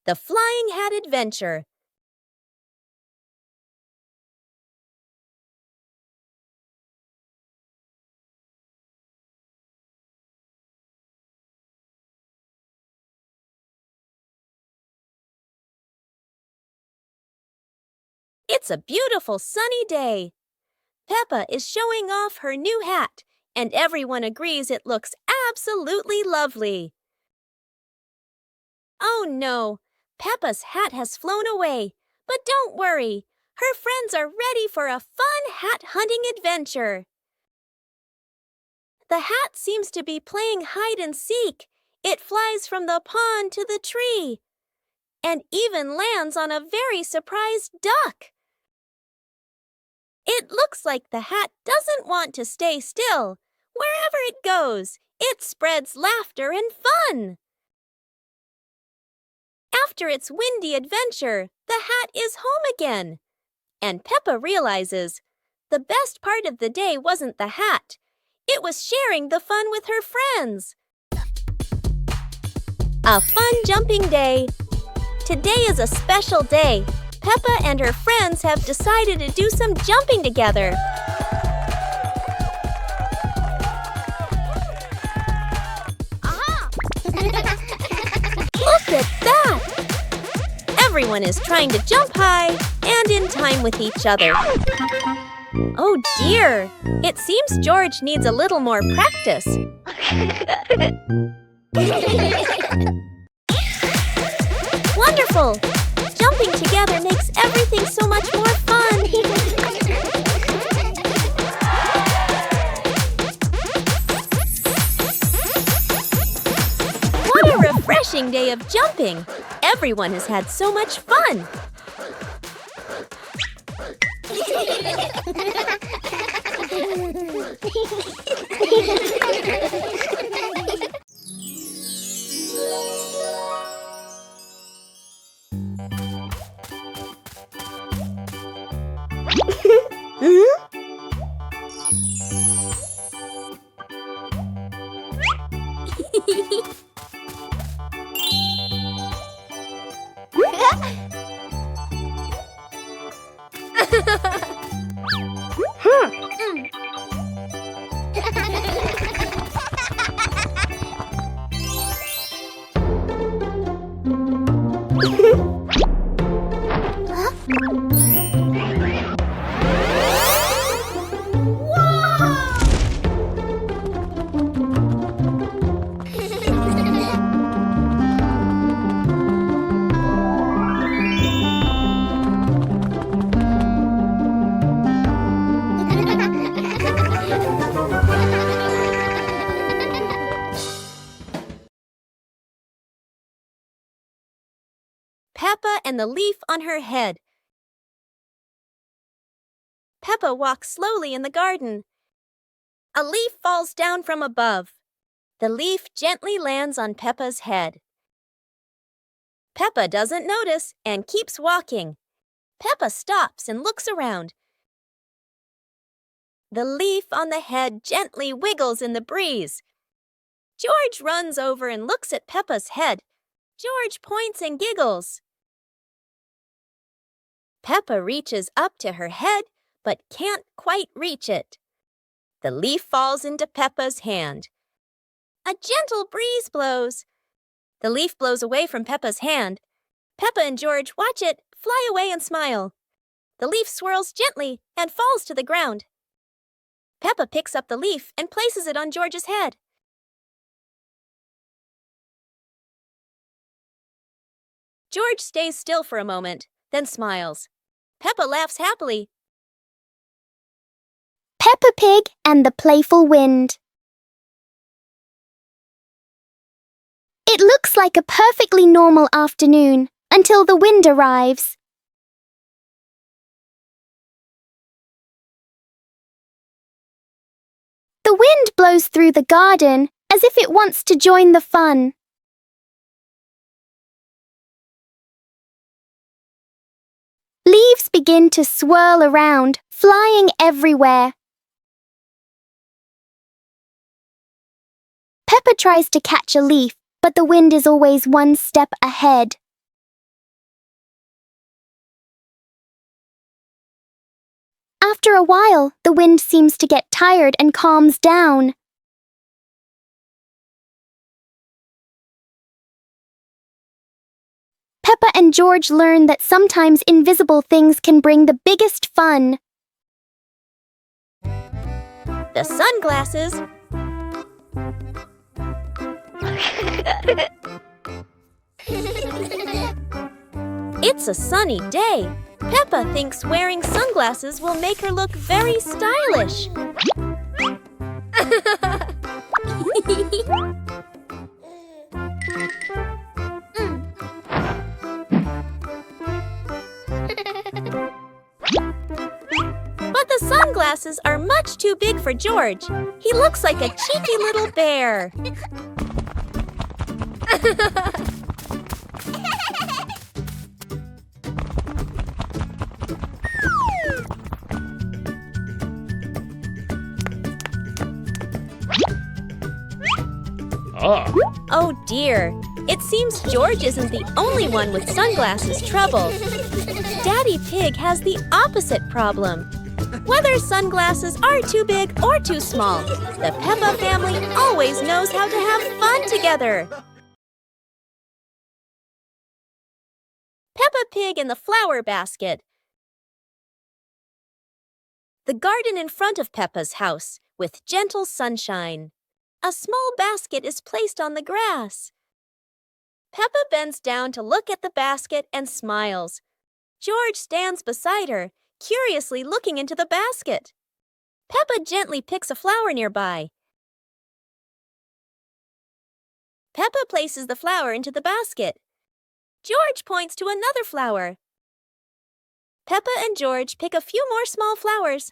The Flying Hat Adventure. It's a beautiful sunny day. Peppa is showing off her new hat, and everyone agrees it looks absolutely lovely. Oh no, Peppa's hat has flown away. But don't worry, her friends are ready for a fun hat hunting adventure. The hat seems to be playing hide and seek. It flies from the pond to the tree, and even lands on a very surprised duck. It looks like the hat doesn't want to stay still. Wherever it goes, it spreads laughter and fun. After its windy adventure, the hat is home again. And Peppa realizes the best part of the day wasn't the hat. It was sharing the fun with her friends. A fun jumping day. Today is a special day. Peppa and her friends have decided to do some jumping together. Aha! Look at that! Everyone is trying to jump high and in time with each other. Oh dear! It seems George needs a little more practice. Wonderful! Jumping together makes everything so much more fun. What a refreshing day of jumping! Everyone has had so much fun. Peppa and the leaf on her head. Peppa walks slowly in the garden. A leaf falls down from above. The leaf gently lands on Peppa's head. Peppa doesn't notice and keeps walking. Peppa stops and looks around. The leaf on the head gently wiggles in the breeze. George runs over and looks at Peppa's head. George points and giggles. Peppa reaches up to her head, but can't quite reach it. The leaf falls into Peppa's hand. A gentle breeze blows. The leaf blows away from Peppa's hand. Peppa and George watch it fly away and smile. The leaf swirls gently and falls to the ground. Peppa picks up the leaf and places it on George's head. George stays still for a moment, then smiles. Peppa laughs happily. Peppa Pig and the Playful Wind. It looks like a perfectly normal afternoon until the wind arrives. The wind blows through the garden as if it wants to join the fun. Leaves begin to swirl around, flying everywhere. Peppa tries to catch a leaf, but the wind is always one step ahead. After a while, the wind seems to get tired and calms down. Peppa and George learn that sometimes invisible things can bring the biggest fun. The sunglasses. It's a sunny day. Peppa thinks wearing sunglasses will make her look very stylish. But the sunglasses are much too big for George. He looks like a cheeky little bear. Oh dear, it seems George isn't the only one with sunglasses trouble. Daddy Pig has the opposite problem. Whether sunglasses are too big or too small, the Peppa family always knows how to have fun together. Peppa Pig in the flower basket. The garden in front of Peppa's house, with gentle sunshine. A small basket is placed on the grass. Peppa bends down to look at the basket and smiles. George stands beside her, curiously looking into the basket. Peppa gently picks a flower nearby. Peppa places the flower into the basket. George points to another flower. Peppa and George pick a few more small flowers.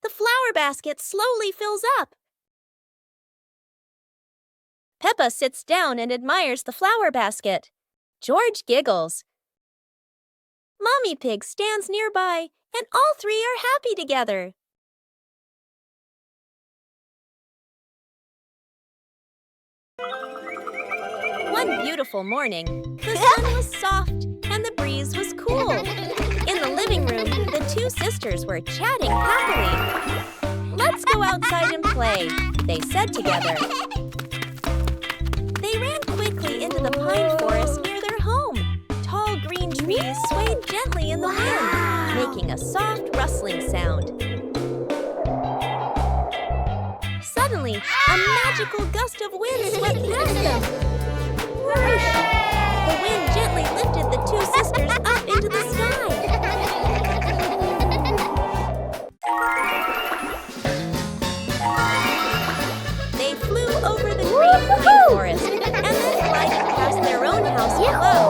The flower basket slowly fills up. Peppa sits down and admires the flower basket. George giggles. Mommy Pig stands nearby, and all three are happy together. One beautiful morning, the sun was soft and the breeze was cool. In the living room, the two sisters were chatting happily. "Let's go outside and play," they said together. They ran quickly into the pine forest near their home. Tall green trees swayed gently in the wind, making a soft rustling sound. Suddenly, a magical gust of wind swept past them. Whoosh! The wind gently lifted the two sisters up into the sky. They flew over the green pine forest and then glided past their own house below.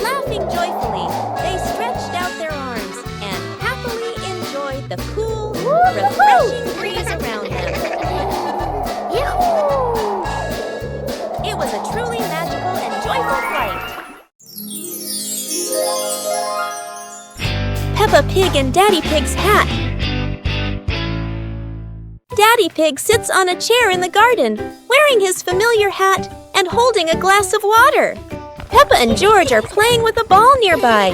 Laughing joyfully, they stretched out their arms and happily enjoyed the cool, refreshing breeze around them. It was a truly magical and joyful flight. Peppa Pig and Daddy Pig's hat. Daddy Pig sits on a chair in the garden, wearing his familiar hat and holding a glass of water. Peppa and George are playing with a ball nearby.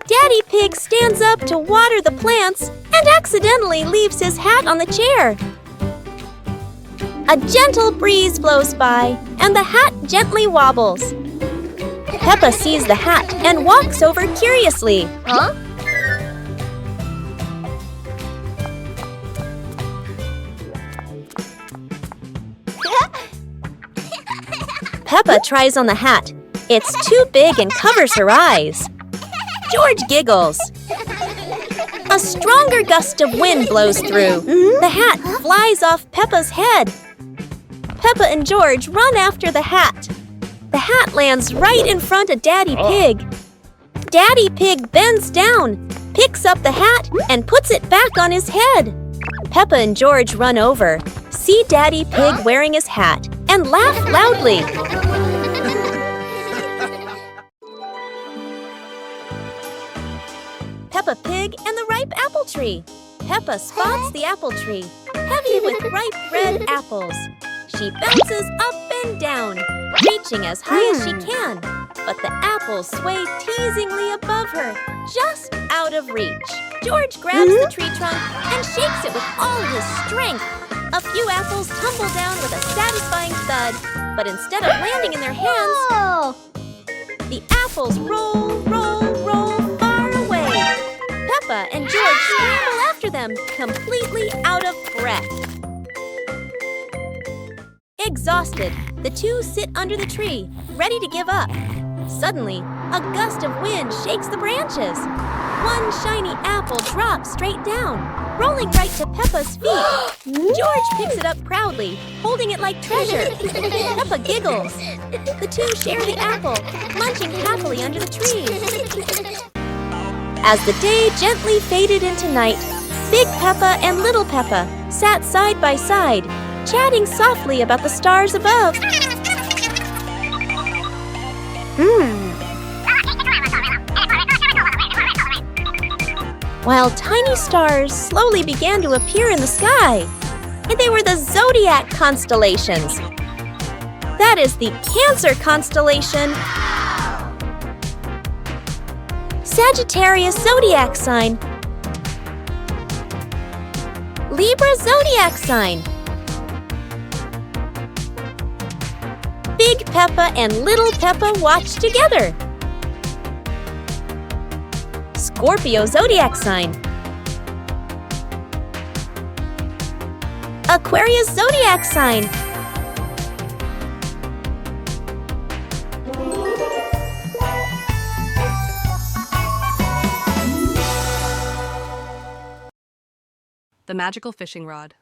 Daddy Pig stands up to water the plants and accidentally leaves his hat on the chair. A gentle breeze blows by, and the hat gently wobbles. Peppa sees the hat and walks over curiously. Huh? Peppa tries on the hat. It's too big and covers her eyes. George giggles. A stronger gust of wind blows through. The hat flies off Peppa's head. Peppa and George run after the hat. The hat lands right in front of Daddy Pig. Daddy Pig bends down, picks up the hat, and puts it back on his head. Peppa and George run over, see Daddy Pig wearing his hat, and laugh loudly. Peppa Pig and the ripe apple tree. Peppa spots the apple tree, heavy with ripe red apples. She bounces up and down, reaching as high as she can. But the apples sway teasingly above her, just out of reach. George grabs the tree trunk and shakes it with all his strength. A few apples tumble down with a satisfying thud, but instead of landing in their hands, the apples roll, roll, roll far away. Peppa and George scramble after them, completely out of breath. Exhausted, the two sit under the tree, ready to give up. Suddenly, a gust of wind shakes the branches. One shiny apple drops straight down, rolling right to Peppa's feet. George picks it up proudly, holding it like treasure. Peppa giggles. The two share the apple, munching happily under the tree. As the day gently faded into night, Big Peppa and Little Peppa sat side by side, chatting softly about the stars above. While tiny stars slowly began to appear in the sky, and they were the zodiac constellations. That is the Cancer constellation, Sagittarius zodiac sign, Libra zodiac sign. Big Peppa and Little Peppa watch together. Scorpio zodiac sign, Aquarius zodiac sign, The magical fishing rod.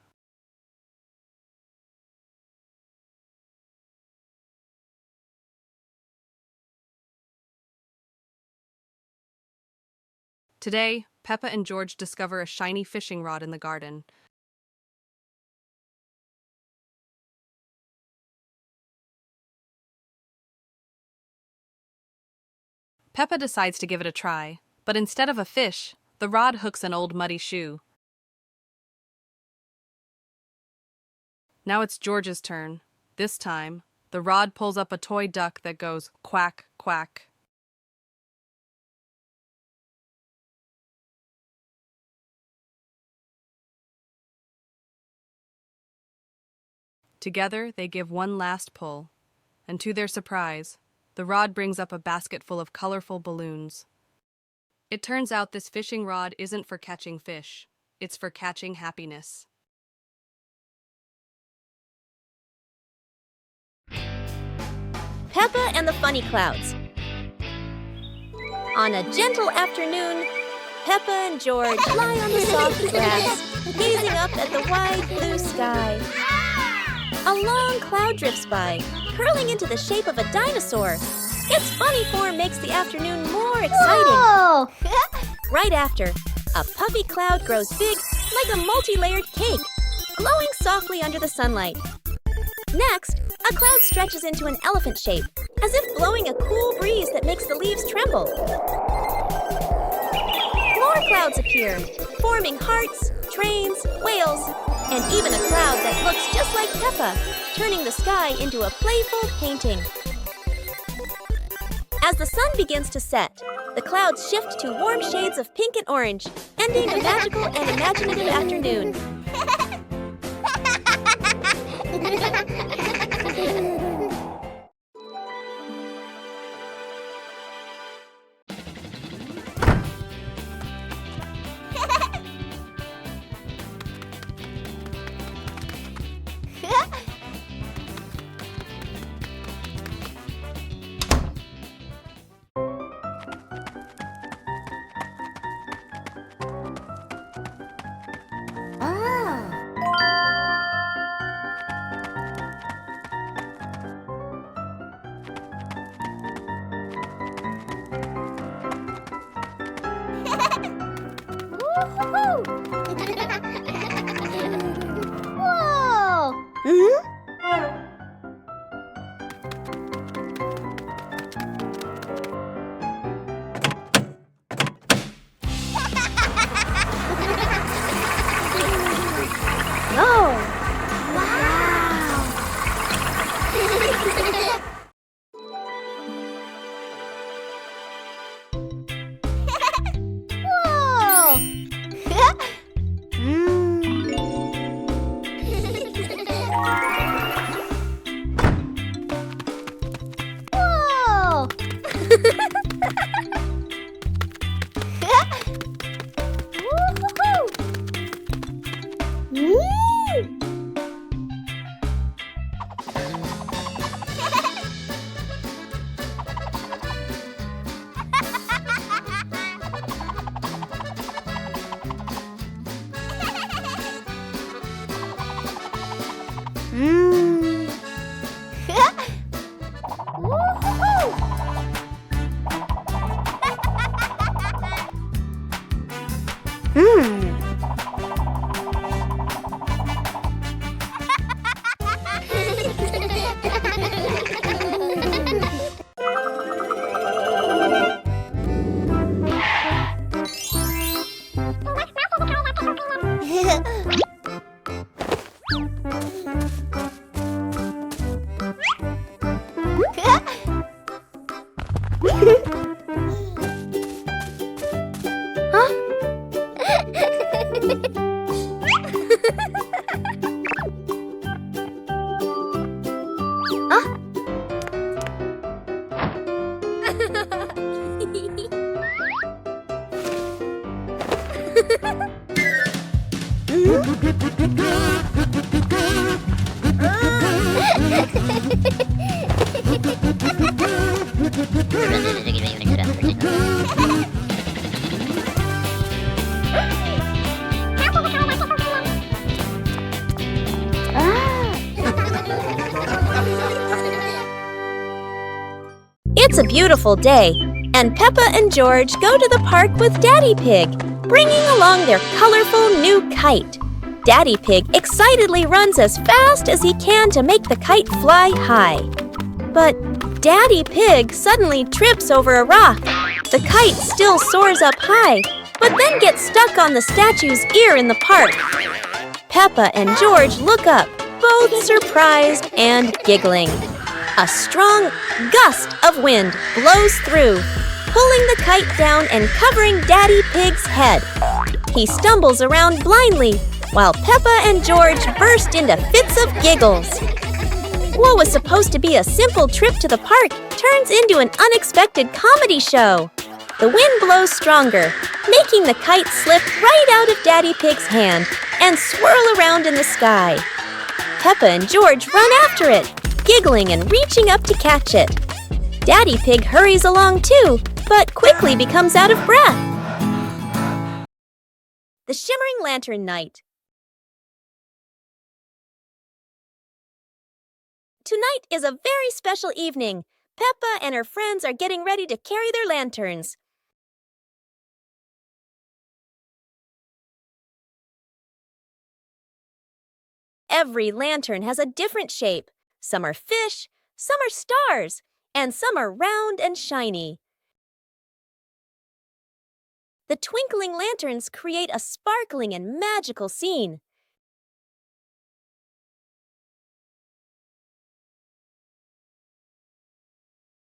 Today, Peppa and George discover a shiny fishing rod in the garden. Peppa decides to give it a try, but instead of a fish, the rod hooks an old muddy shoe. Now it's George's turn. This time, the rod pulls up a toy duck that goes quack, quack. Together, they give one last pull, and to their surprise, the rod brings up a basket full of colorful balloons. It turns out this fishing rod isn't for catching fish, it's for catching happiness. Peppa and the Funny Clouds. On a gentle afternoon, Peppa and George lie on the soft grass, gazing up at the wide blue sky. A long cloud drifts by, curling into the shape of a dinosaur. Its funny form makes the afternoon more exciting. Right after, a puffy cloud grows big like a multi-layered cake, glowing softly under the sunlight. Next, a cloud stretches into an elephant shape, as if blowing a cool breeze that makes the leaves tremble. More clouds appear, forming hearts, trains, whales, and even a cloud that looks just like Peppa, turning the sky into a playful painting. As the sun begins to set, the clouds shift to warm shades of pink and orange, ending a magical and imaginative afternoon. Mmm. It's a beautiful day, and Peppa and George go to the park with Daddy Pig, bringing along their colorful new kite. Daddy Pig excitedly runs as fast as he can to make the kite fly high. But Daddy Pig suddenly trips over a rock. The kite still soars up high, but then gets stuck on the statue's ear in the park. Peppa and George look up, both surprised and giggling. A strong gust of wind blows through, pulling the kite down and covering Daddy Pig's head. He stumbles around blindly, while Peppa and George burst into fits of giggles. What was supposed to be a simple trip to the park turns into an unexpected comedy show. The wind blows stronger, making the kite slip right out of Daddy Pig's hand and swirl around in the sky. Peppa and George run after it, giggling and reaching up to catch it. Daddy Pig hurries along too, but quickly becomes out of breath. The Shimmering Lantern Night. Tonight is a very special evening. Peppa and her friends are getting ready to carry their lanterns. Every lantern has a different shape. Some are fish, some are stars, and some are round and shiny. The twinkling lanterns create a sparkling and magical scene.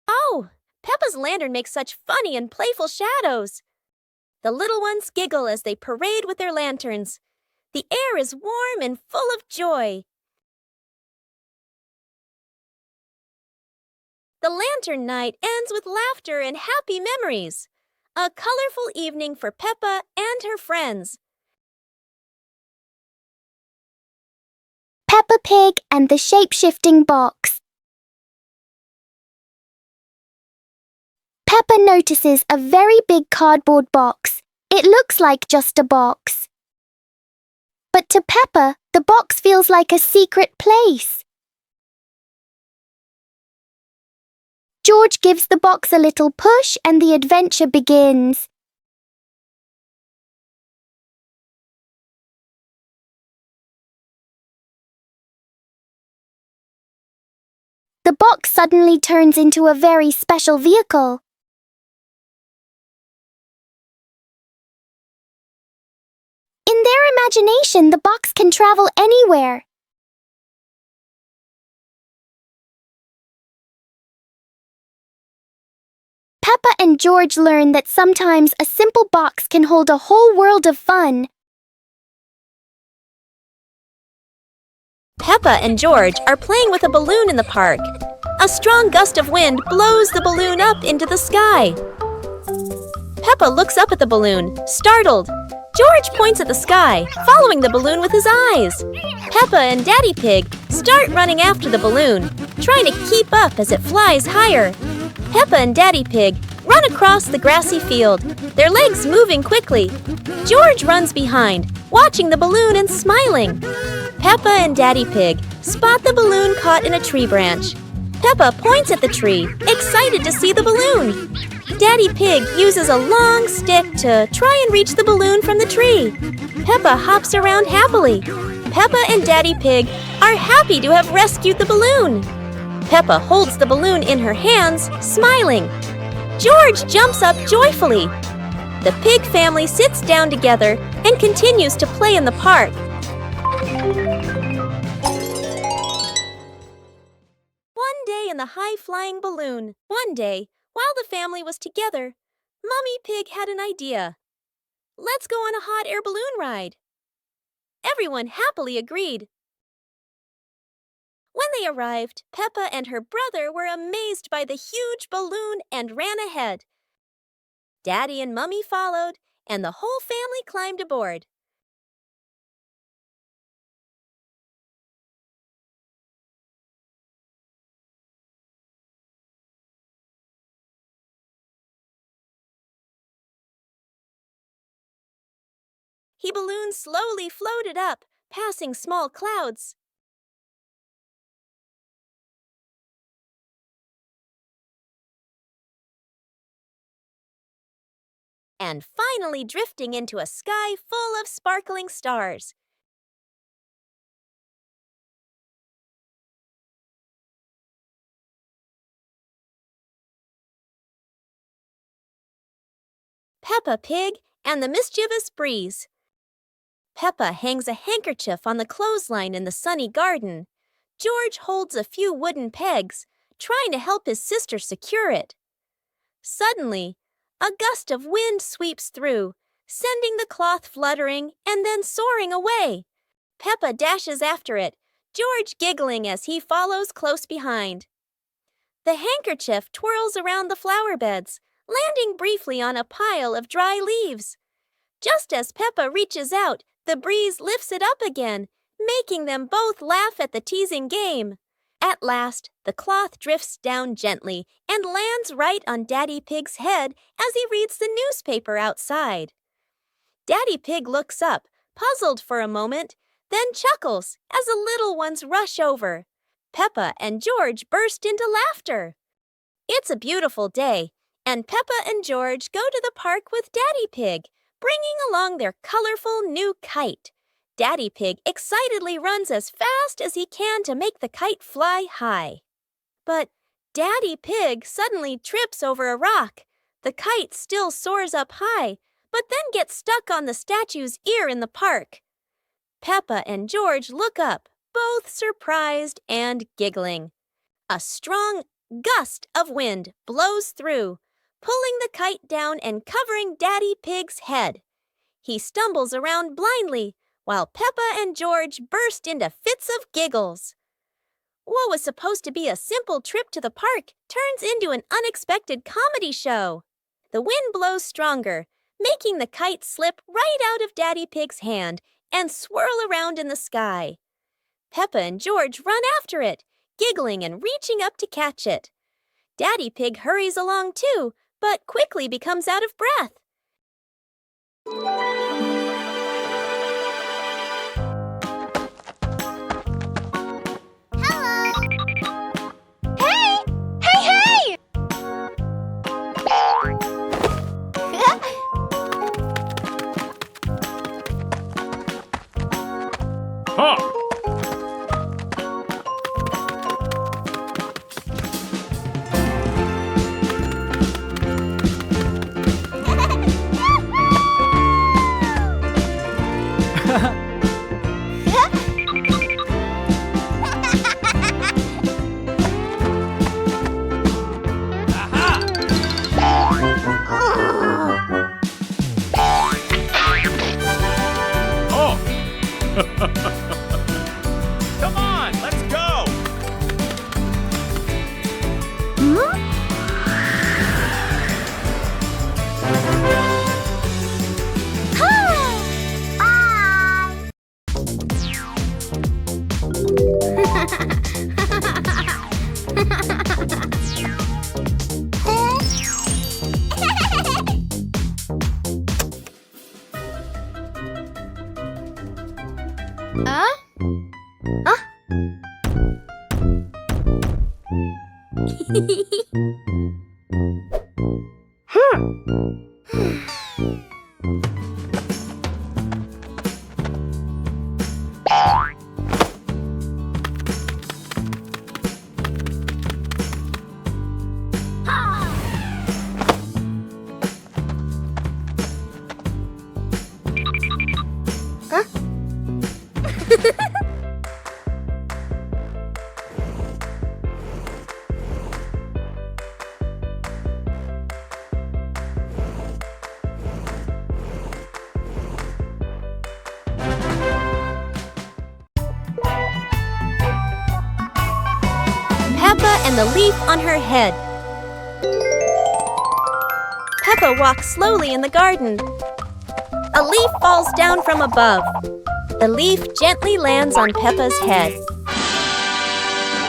Oh, Peppa's lantern makes such funny and playful shadows. The little ones giggle as they parade with their lanterns. The air is warm and full of joy. The lantern night ends with laughter and happy memories. A colorful evening for Peppa and her friends. Peppa Pig and the Shape-Shifting Box. Peppa notices a very big cardboard box. It looks like just a box. But to Peppa, the box feels like a secret place. George gives the box a little push and the adventure begins. The box suddenly turns into a very special vehicle. In their imagination, the box can travel anywhere. Peppa and George learn that sometimes a simple box can hold a whole world of fun. Peppa and George are playing with a balloon in the park. A strong gust of wind blows the balloon up into the sky. Peppa looks up at the balloon, startled. George points at the sky, following the balloon with his eyes. Peppa and Daddy Pig start running after the balloon, trying to keep up as it flies higher. Peppa and Daddy Pig run across the grassy field, their legs moving quickly. George runs behind, watching the balloon and smiling. Peppa and Daddy Pig spot the balloon caught in a tree branch. Peppa points at the tree, excited to see the balloon. Daddy Pig uses a long stick to try and reach the balloon from the tree. Peppa hops around happily. Peppa and Daddy Pig are happy to have rescued the balloon. Peppa holds the balloon in her hands, smiling. George jumps up joyfully. The pig family sits down together and continues to play in the park. One day in the high-flying balloon. One day, while the family was together, Mummy Pig had an idea. Let's go on a hot air balloon ride. Everyone happily agreed. When they arrived, Peppa and her brother were amazed by the huge balloon and ran ahead. Daddy and Mummy followed, and the whole family climbed aboard. The balloon slowly floated up, passing small clouds. And finally drifting into a sky full of sparkling stars. Peppa Pig and the Mischievous Breeze. Peppa hangs a handkerchief on the clothesline in the sunny garden. George holds a few wooden pegs, trying to help his sister secure it. Suddenly, a gust of wind sweeps through, sending the cloth fluttering and then soaring away. Peppa dashes after it, George giggling as he follows close behind. The handkerchief twirls around the flower beds, landing briefly on a pile of dry leaves. Just as Peppa reaches out, the breeze lifts it up again, making them both laugh at the teasing game. At last, the cloth drifts down gently and lands right on Daddy Pig's head as he reads the newspaper outside. Daddy Pig looks up, puzzled for a moment, then chuckles as the little ones rush over. Peppa and George burst into laughter. It's a beautiful day, and Peppa and George go to the park with Daddy Pig, bringing along their colorful new kite. Daddy Pig excitedly runs as fast as he can to make the kite fly high. But Daddy Pig suddenly trips over a rock. The kite still soars up high, but then gets stuck on the statue's ear in the park. Peppa and George look up, both surprised and giggling. A strong gust of wind blows through, pulling the kite down and covering Daddy Pig's head. He stumbles around blindly, while Peppa and George burst into fits of giggles. What was supposed to be a simple trip to the park turns into an unexpected comedy show. The wind blows stronger, making the kite slip right out of Daddy Pig's hand and swirl around in the sky. Peppa and George run after it, giggling and reaching up to catch it. Daddy Pig hurries along too, but quickly becomes out of breath. Peppa and the leaf on her head. Peppa walks slowly in the garden. A leaf falls down from above. The leaf gently lands on Peppa's head.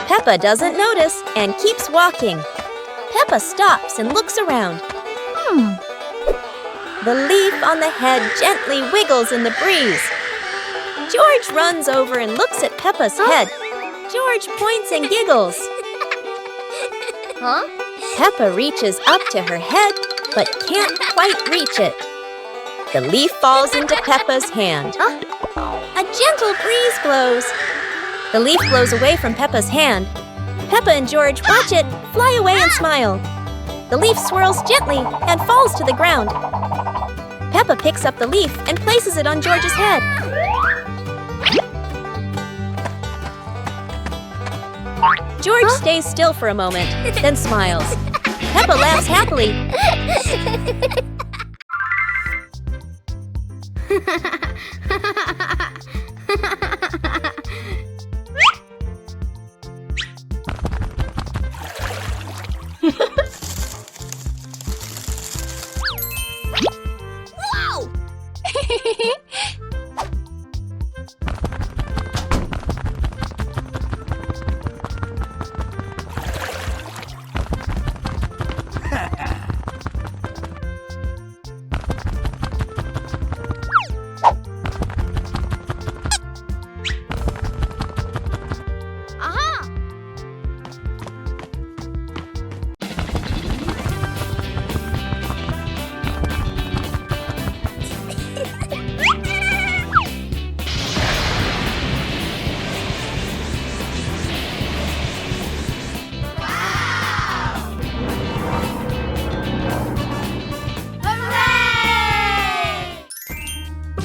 Peppa doesn't notice and keeps walking. Peppa stops and looks around. The leaf on the head gently wiggles in the breeze. George runs over and looks at Peppa's head. George points and giggles. Peppa reaches up to her head, but can't quite reach it. The leaf falls into Peppa's hand. A gentle breeze blows. The leaf blows away from Peppa's hand. Peppa and George watch it fly away and smile. The leaf swirls gently and falls to the ground. Peppa picks up the leaf and places it on George's head. George stays still for a moment, then smiles. Peppa laughs happily.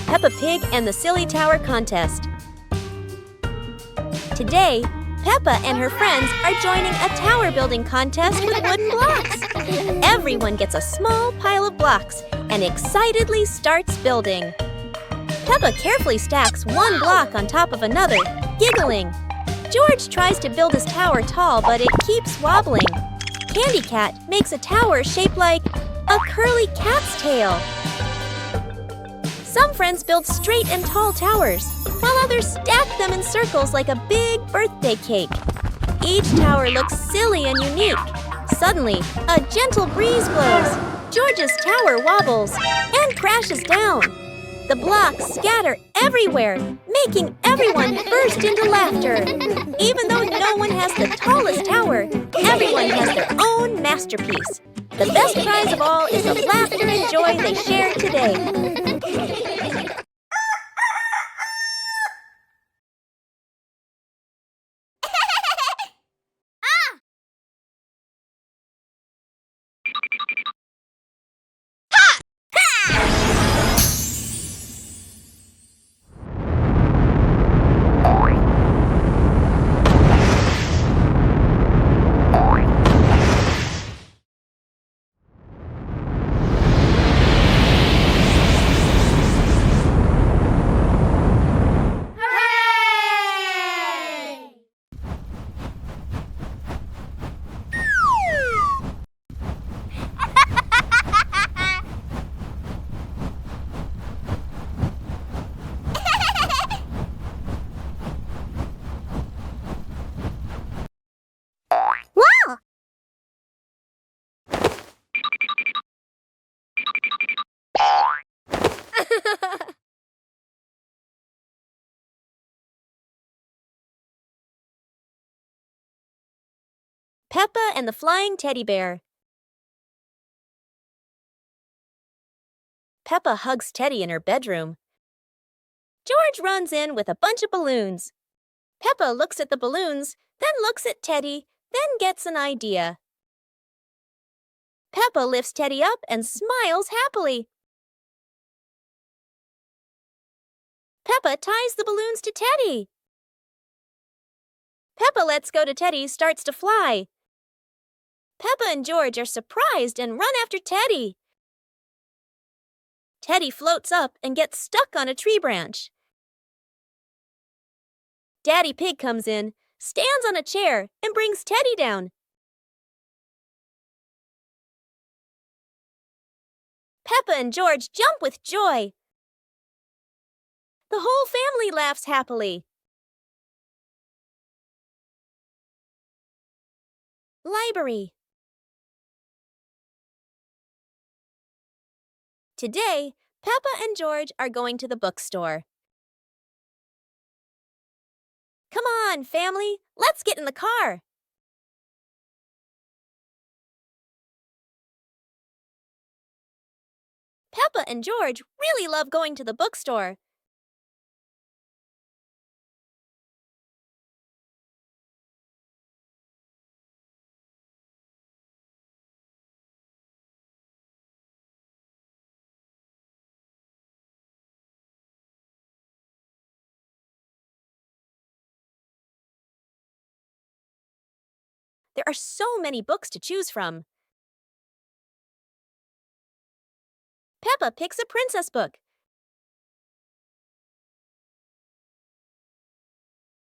Peppa Pig and the Silly Tower Contest. Today, Peppa and her friends are joining a tower building contest with wooden blocks. Everyone gets a small pile of blocks and excitedly starts building. Peppa carefully stacks one block on top of another, giggling. George tries to build his tower tall, but it keeps wobbling. Candy Cat makes a tower shaped like a curly cat's tail. Some friends build straight and tall towers, while others stack them in circles like a big birthday cake. Each tower looks silly and unique. Suddenly, a gentle breeze blows. George's tower wobbles and crashes down. The blocks scatter everywhere, making everyone burst into laughter. Even though no one has the tallest tower, everyone has their own masterpiece. The best prize of all is the laughter and joy they share today. Peppa and the Flying Teddy Bear. Peppa hugs Teddy in her bedroom. George runs in with a bunch of balloons. Peppa looks at the balloons, then looks at Teddy, then gets an idea. Peppa lifts Teddy up and smiles happily. Peppa ties the balloons to Teddy. Peppa lets go to Teddy, starts to fly. Peppa and George are surprised and run after Teddy. Teddy floats up and gets stuck on a tree branch. Daddy Pig comes in, stands on a chair, and brings Teddy down. Peppa and George jump with joy. The whole family laughs happily. Library. Today, Peppa and George are going to the bookstore. Come on, family, let's get in the car. Peppa and George really love going to the bookstore. There are so many books to choose from. Peppa picks a princess book.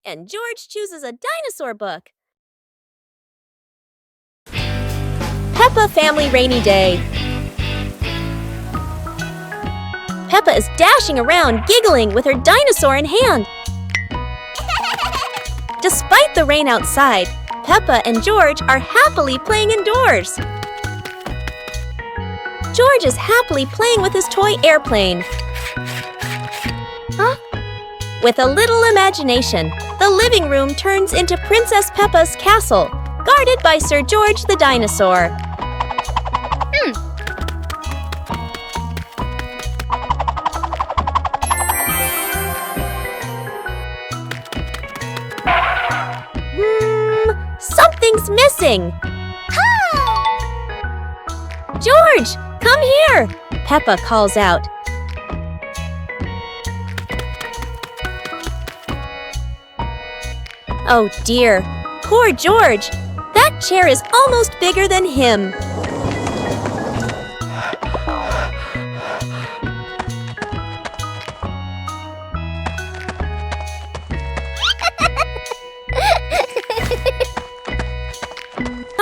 And George chooses a dinosaur book. Peppa Family Rainy Day. Peppa is dashing around, giggling with her dinosaur in hand. Despite the rain outside, Peppa and George are happily playing indoors. George is happily playing with his toy airplane. Huh? With a little imagination, the living room turns into Princess Peppa's castle, guarded by Sir George the dinosaur. Something's missing. George, come here, Peppa calls out. Oh dear, poor George. That chair is almost bigger than him.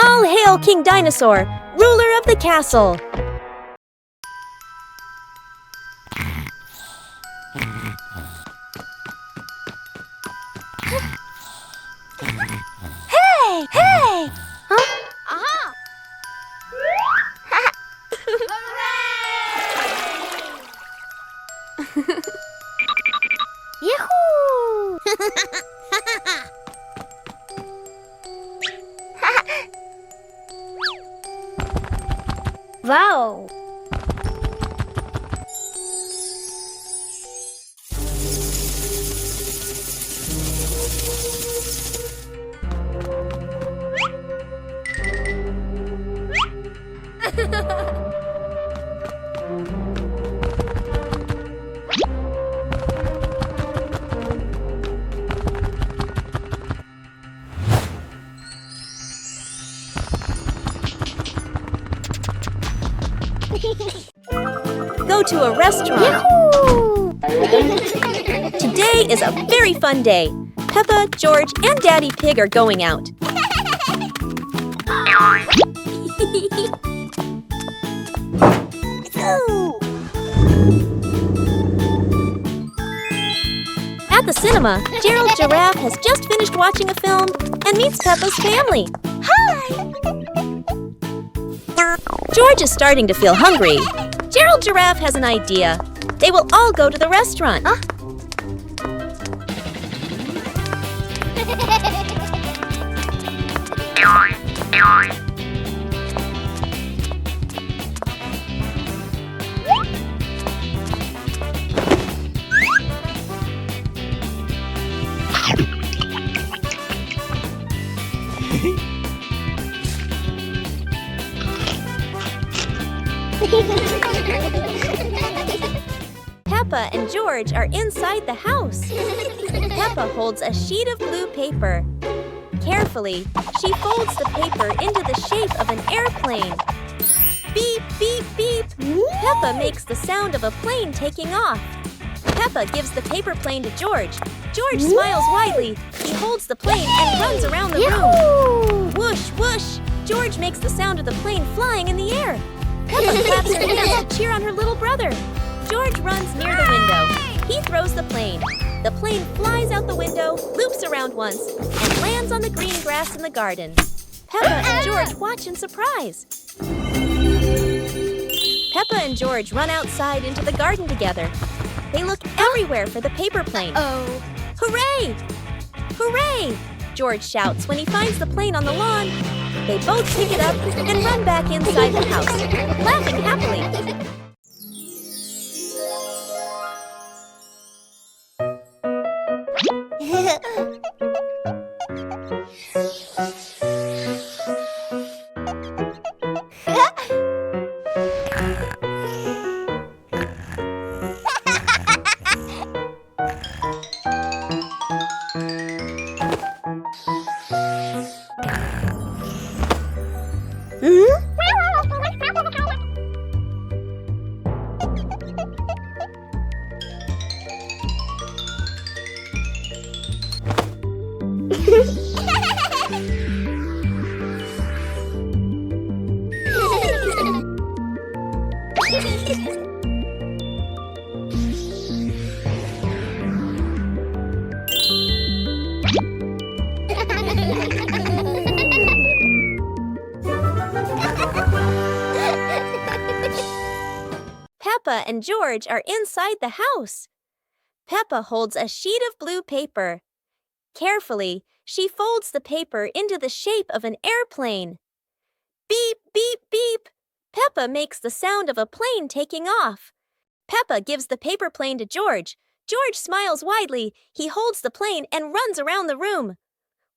All hail King Dinosaur, ruler of the castle. Hey! Hey! Huh? Aha! Yahoo! Wow! Go to a restaurant. Yahoo! Today is a very fun day. Peppa, George, and Daddy Pig are going out. At the cinema, Gerald Giraffe has just finished watching a film and meets Peppa's family. Hi! George is starting to feel hungry. Gerald Giraffe has an idea. They will all go to the restaurant. Peppa and George are inside the house. Peppa holds a sheet of blue paper. Carefully, she folds the paper into the shape of an airplane. Beep, beep, beep. Peppa makes the sound of a plane taking off. Peppa gives the paper plane to George. George smiles widely. He holds the plane and runs around the room. Whoosh, whoosh. George makes the sound of the plane flying in the air. Peppa claps her hands to cheer on her little brother. George runs near the window. He throws the plane. The plane flies out the window, loops around once, and lands on the green grass in the garden. Peppa and George watch in surprise. Peppa and George run outside into the garden together. They look everywhere for the paper plane. Hooray! Hooray! George shouts when he finds the plane on the lawn. They both pick it up and run back inside the house, laughing happily. Peppa and George are inside the house. Peppa holds a sheet of blue paper. Carefully, she folds the paper into the shape of an airplane. Beep, beep, beep. Peppa makes the sound of a plane taking off. Peppa gives the paper plane to George. George smiles widely. He holds the plane and runs around the room.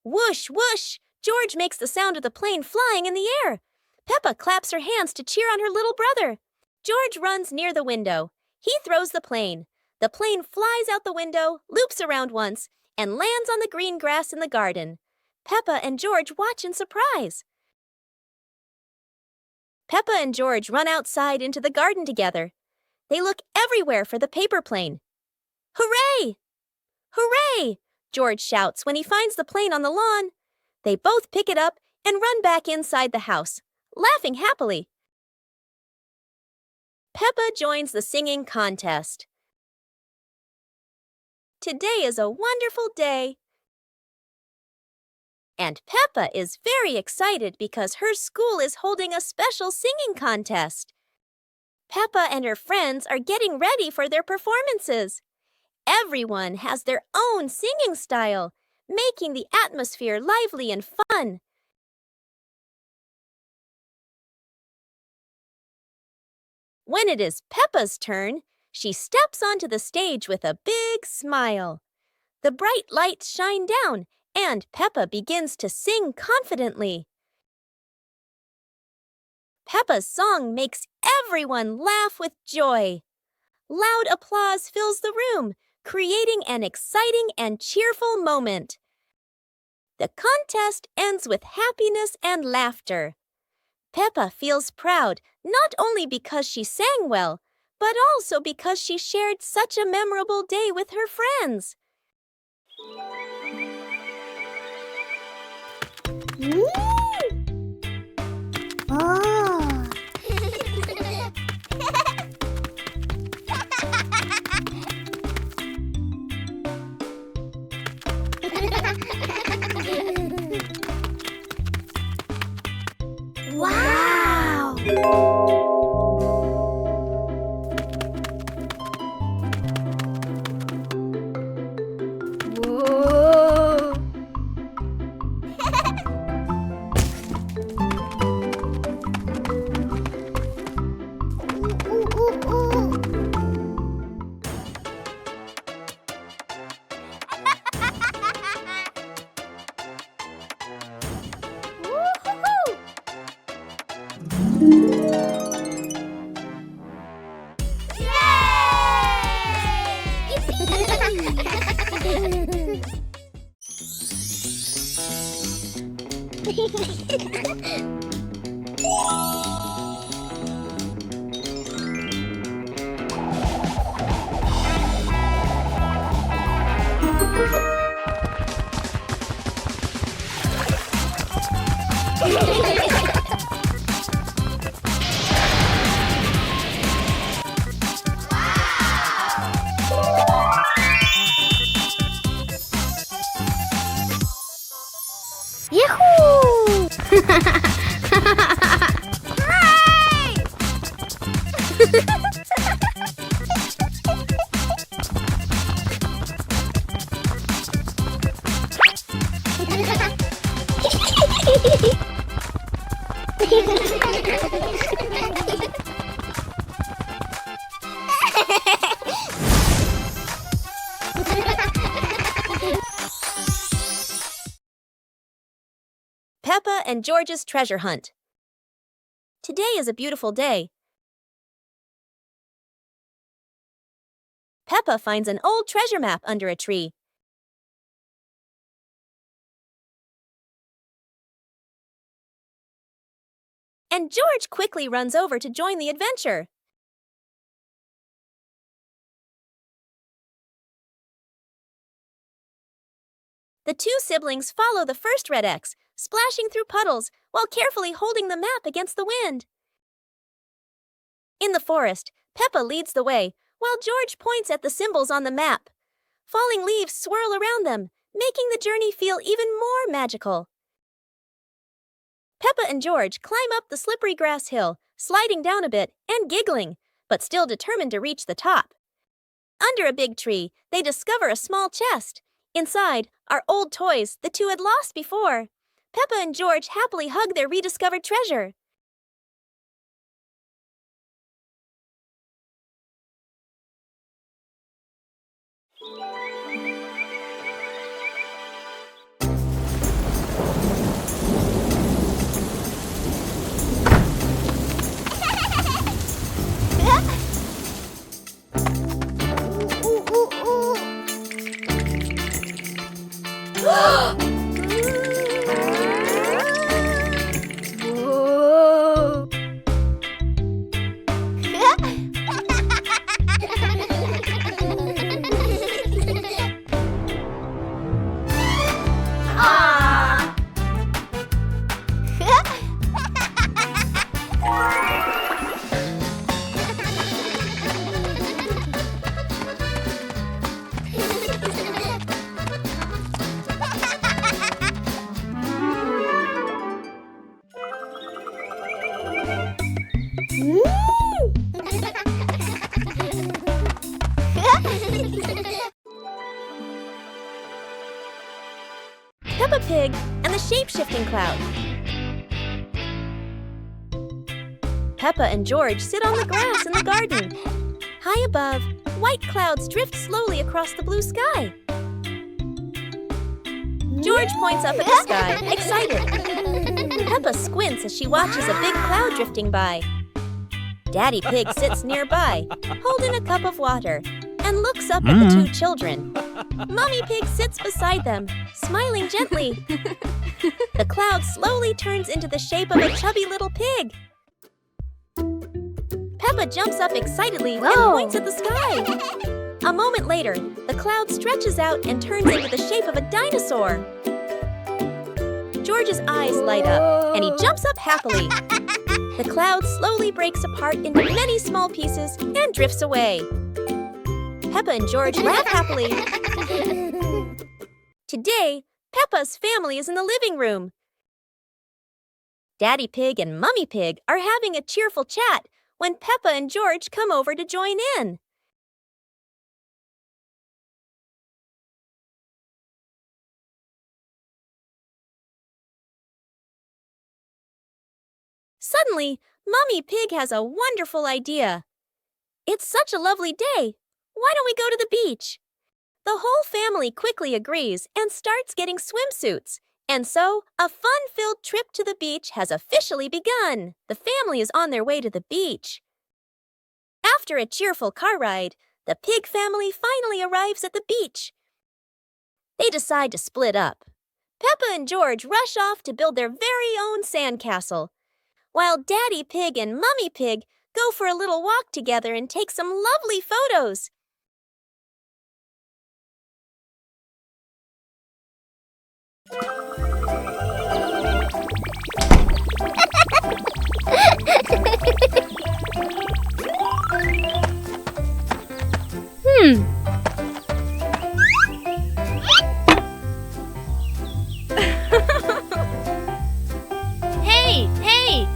Whoosh, whoosh. George makes the sound of the plane flying in the air. Peppa claps her hands to cheer on her little brother. George runs near the window. He throws the plane. The plane flies out the window, loops around once, and lands on the green grass in the garden. Peppa and George watch in surprise. Peppa and George run outside into the garden together. They look everywhere for the paper plane. Hooray! Hooray! George shouts when he finds the plane on the lawn. They both pick it up and run back inside the house, laughing happily. Peppa joins the singing contest. Today is a wonderful day. And Peppa is very excited because her school is holding a special singing contest. Peppa and her friends are getting ready for their performances. Everyone has their own singing style, making the atmosphere lively and fun. When it is Peppa's turn, she steps onto the stage with a big smile. The bright lights shine down, and Peppa begins to sing confidently. Peppa's song makes everyone laugh with joy. Loud applause fills the room, creating an exciting and cheerful moment. The contest ends with happiness and laughter. Peppa feels proud not only because she sang well, but also because she shared such a memorable day with her friends. Wow! Whoa! Yahoo! Peppa and George's treasure hunt. Today is a beautiful day. Peppa finds an old treasure map under a tree. And George quickly runs over to join the adventure. The two siblings follow the first red X, splashing through puddles while carefully holding the map against the wind. In the forest, Peppa leads the way, while George points at the symbols on the map. Falling leaves swirl around them, making the journey feel even more magical. Peppa and George climb up the slippery grass hill, sliding down a bit and giggling, but still determined to reach the top. Under a big tree, they discover a small chest. Inside are old toys the two had lost before. Peppa and George happily hug their rediscovered treasure. Peppa Pig and the shape-shifting cloud. Peppa and George sit on the grass in the garden. High above, white clouds drift slowly across the blue sky. George points up at the sky, excited. Peppa squints as she watches a big cloud drifting by. Daddy Pig sits nearby, holding a cup of water, and looks up at the two children. Mommy Pig sits beside them, smiling gently. The cloud slowly turns into the shape of a chubby little pig. Peppa jumps up excitedly and points at the sky. A moment later, the cloud stretches out and turns into the shape of a dinosaur. George's eyes light up, and he jumps up happily. The cloud slowly breaks apart into many small pieces and drifts away. Peppa and George laugh happily. Today, Peppa's family is in the living room. Daddy Pig and Mummy Pig are having a cheerful chat when Peppa and George come over to join in. Suddenly, Mummy Pig has a wonderful idea. It's such a lovely day. Why don't we go to the beach? The whole family quickly agrees and starts getting swimsuits. And so, a fun-filled trip to the beach has officially begun. The family is on their way to the beach. After a cheerful car ride, the Pig family finally arrives at the beach. They decide to split up. Peppa and George rush off to build their very own sandcastle, while Daddy Pig and Mummy Pig go for a little walk together and take some lovely photos. Hey, hey!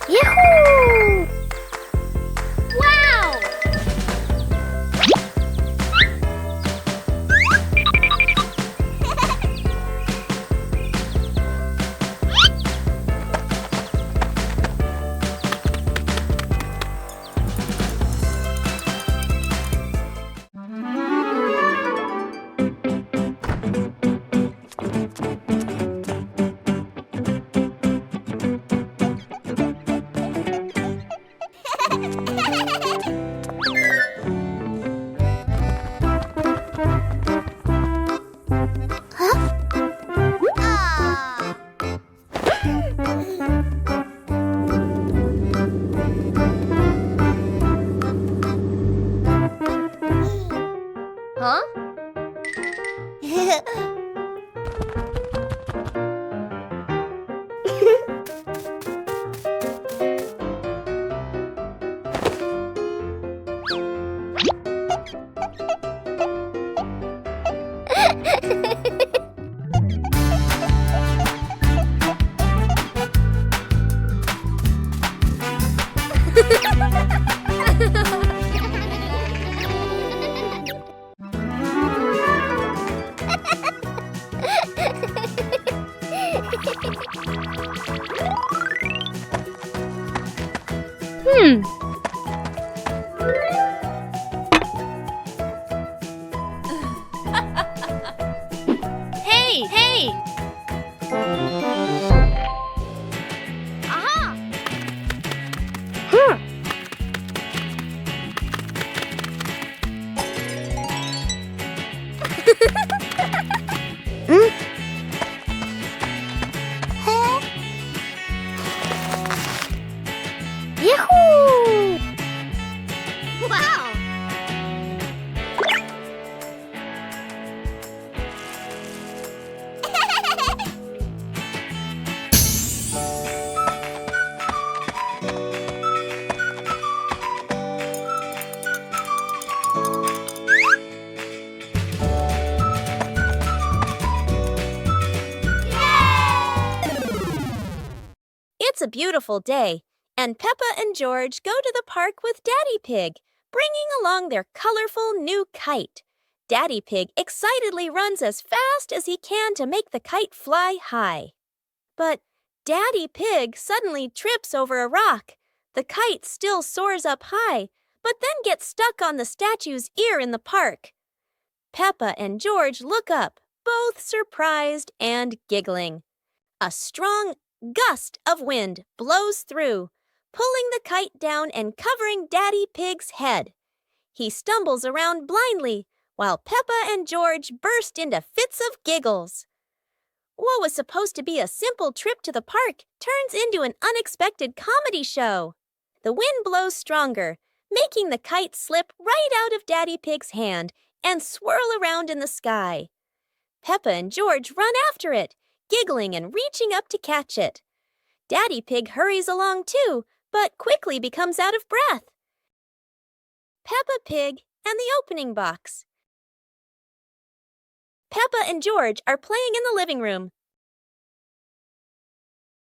Yahoo! Wow! Huh? Hey, hey! Aha! Yahoo! Wow! It's a beautiful day, and Peppa and George go to the park with Daddy Pig, bringing along their colorful new kite. Daddy Pig excitedly runs as fast as he can to make the kite fly high. But Daddy Pig suddenly trips over a rock. The kite still soars up high, but then gets stuck on the statue's ear in the park. Peppa and George look up, both surprised and giggling. A strong gust of wind blows through, pulling the kite down and covering Daddy Pig's head. He stumbles around blindly, while Peppa and George burst into fits of giggles. What was supposed to be a simple trip to the park turns into an unexpected comedy show. The wind blows stronger, making the kite slip right out of Daddy Pig's hand and swirl around in the sky. Peppa and George run after it, giggling and reaching up to catch it. Daddy Pig hurries along too, but quickly becomes out of breath. Peppa Pig and the opening box. Peppa and George are playing in the living room.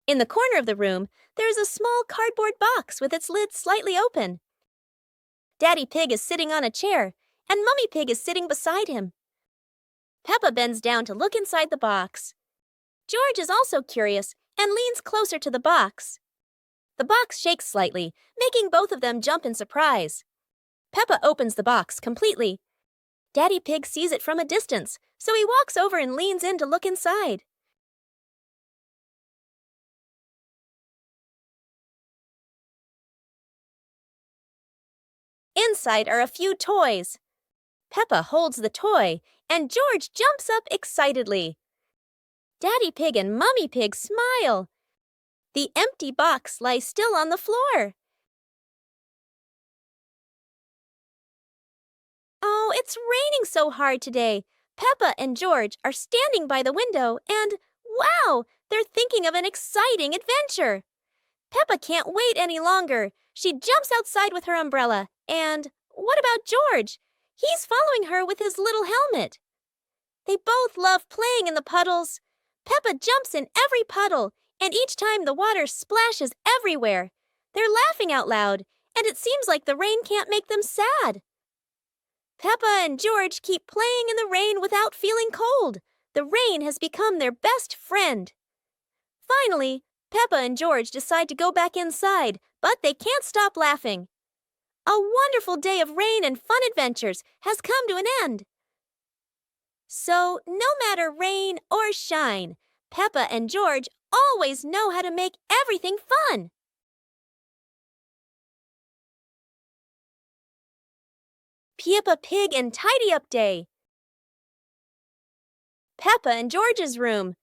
In the corner of the room, there is a small cardboard box with its lid slightly open. Daddy Pig is sitting on a chair, and Mummy Pig is sitting beside him. Peppa bends down to look inside the box. George is also curious and leans closer to the box. The box shakes slightly, making both of them jump in surprise. Peppa opens the box completely, Daddy Pig sees it from a distance, so he walks over and leans in to look inside. Inside are a few toys. Peppa holds the toy, and George jumps up excitedly. Daddy Pig and Mummy Pig smile. The empty box lies still on the floor. Oh, it's raining so hard today. Peppa and George are standing by the window and, wow, they're thinking of an exciting adventure. Peppa can't wait any longer. She jumps outside with her umbrella. And what about George? He's following her with his little helmet. They both love playing in the puddles. Peppa jumps in every puddle, and each time the water splashes everywhere. They're laughing out loud, and it seems like the rain can't make them sad. Peppa and George keep playing in the rain without feeling cold. The rain has become their best friend. Finally, Peppa and George decide to go back inside, but they can't stop laughing. A wonderful day of rain and fun adventures has come to an end. So, no matter rain or shine, Peppa and George always know how to make everything fun. Peppa Pig and Tidy Up Day. Peppa and George's room.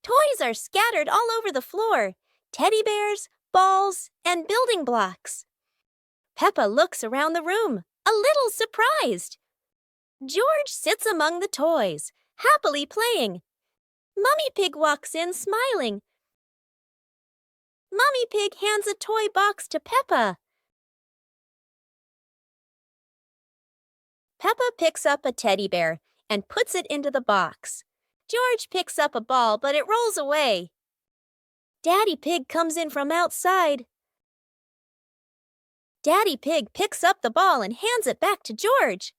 Toys are scattered all over the floor. Teddy bears, balls, and building blocks. Peppa looks around the room, a little surprised. George sits among the toys, happily playing. Mummy Pig walks in, smiling. Mummy Pig hands a toy box to Peppa. Peppa picks up a teddy bear and puts it into the box. George picks up a ball, but it rolls away. Daddy Pig comes in from outside. Daddy Pig picks up the ball and hands it back to George.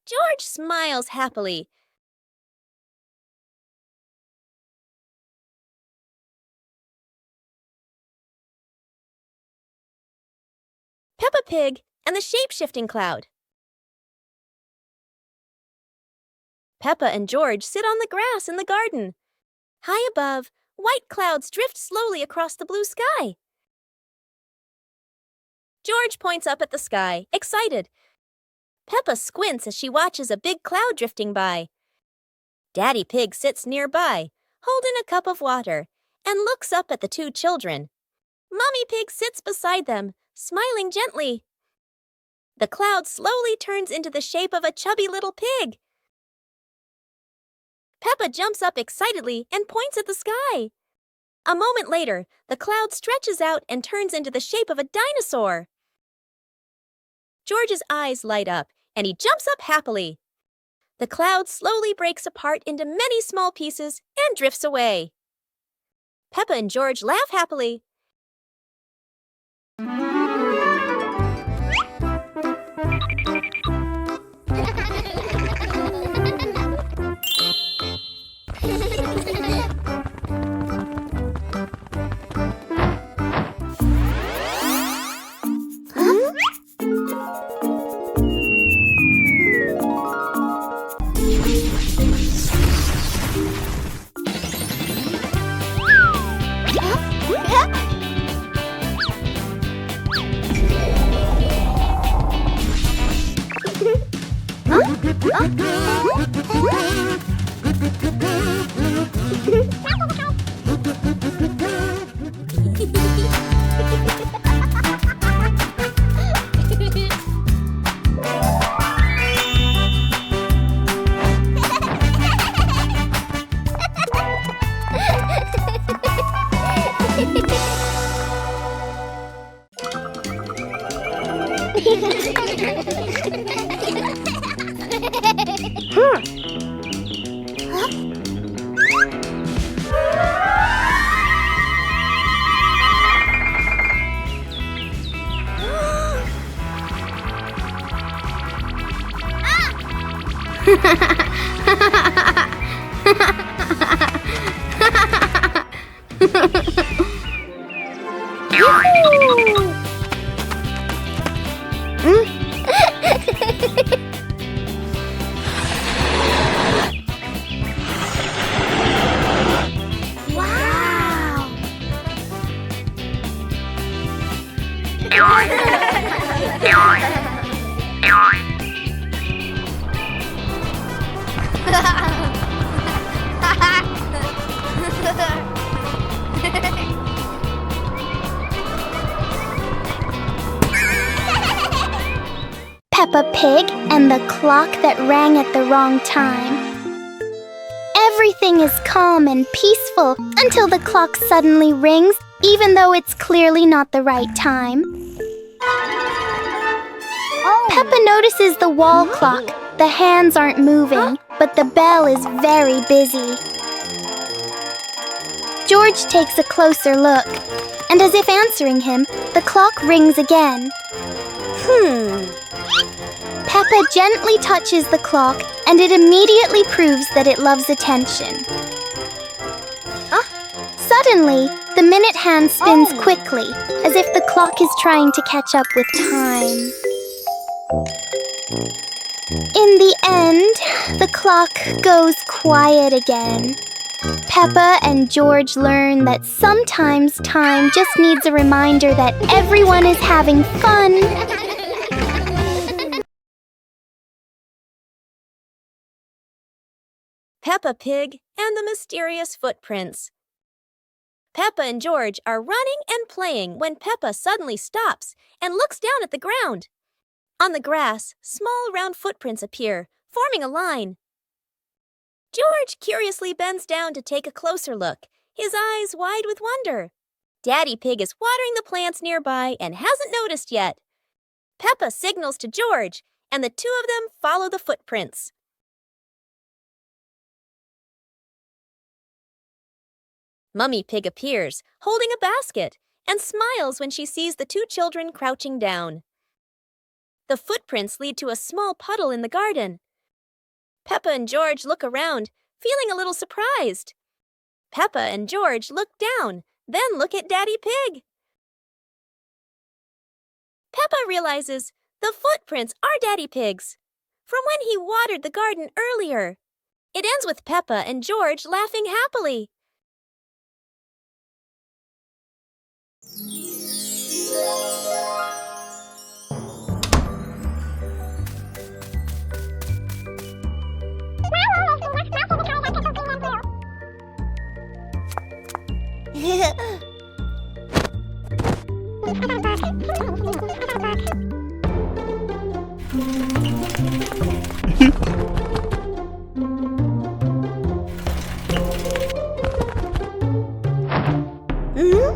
George smiles happily. Peppa Pig and the Shape-Shifting Cloud. Peppa and George sit on the grass in the garden. High above, white clouds drift slowly across the blue sky. George points up at the sky, excited. Peppa squints as she watches a big cloud drifting by. Daddy Pig sits nearby, holding a cup of water, and looks up at the two children. Mummy Pig sits beside them, smiling gently. The cloud slowly turns into the shape of a chubby little pig. Peppa jumps up excitedly and points at the sky. A moment later, the cloud stretches out and turns into the shape of a dinosaur. George's eyes light up, and he jumps up happily. The cloud slowly breaks apart into many small pieces and drifts away. Peppa and George laugh happily. Peppa Pig and the clock that rang at the wrong time. Everything is calm and peaceful until the clock suddenly rings, even though it's clearly not the right time. Peppa notices the wall clock. The hands aren't moving, but the bell is very busy. George takes a closer look, and as if answering him, the clock rings again. Peppa gently touches the clock, and it immediately proves that it loves attention. Suddenly, the minute hand spins quickly, as if the clock is trying to catch up with time. In the end, the clock goes quiet again. Peppa and George learn that sometimes time just needs a reminder that everyone is having fun. Peppa Pig and the Mysterious Footprints. Peppa and George are running and playing when Peppa suddenly stops and looks down at the ground. On the grass, small round footprints appear, forming a line. George curiously bends down to take a closer look, his eyes wide with wonder. Daddy Pig is watering the plants nearby and hasn't noticed yet. Peppa signals to George, and the two of them follow the footprints. Mummy Pig appears, holding a basket, and smiles when she sees the two children crouching down. The footprints lead to a small puddle in the garden. Peppa and George look around, feeling a little surprised. Peppa and George look down, then look at Daddy Pig. Peppa realizes the footprints are Daddy Pig's, from when he watered the garden earlier. It ends with Peppa and George laughing happily.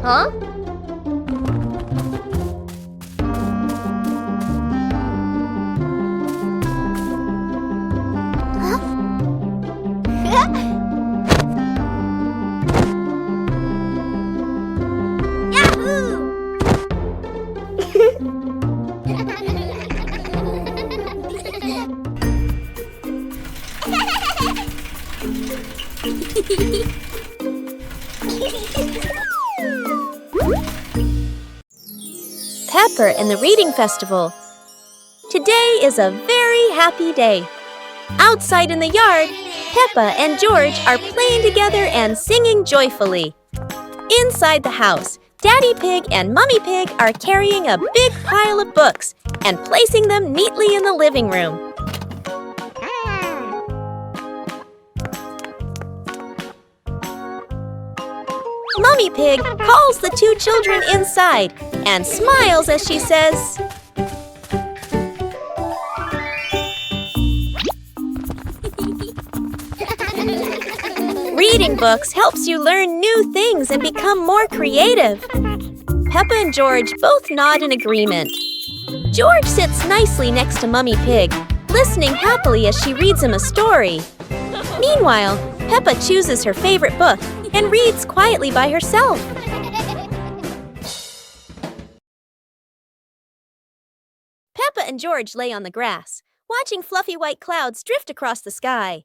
Huh? Pepper and the Reading Festival. Today is a very happy day. Outside in the yard, Peppa and George are playing together and singing joyfully. Inside the house, Daddy Pig and Mummy Pig are carrying a big pile of books and placing them neatly in the living room. Mummy Pig calls the two children inside and smiles as she says, "Reading books helps you learn new things and become more creative." Peppa and George both nod in agreement. George sits nicely next to Mummy Pig, listening happily as she reads him a story. Meanwhile, Peppa chooses her favorite book and reads quietly by herself. Peppa and George lay on the grass, watching fluffy white clouds drift across the sky.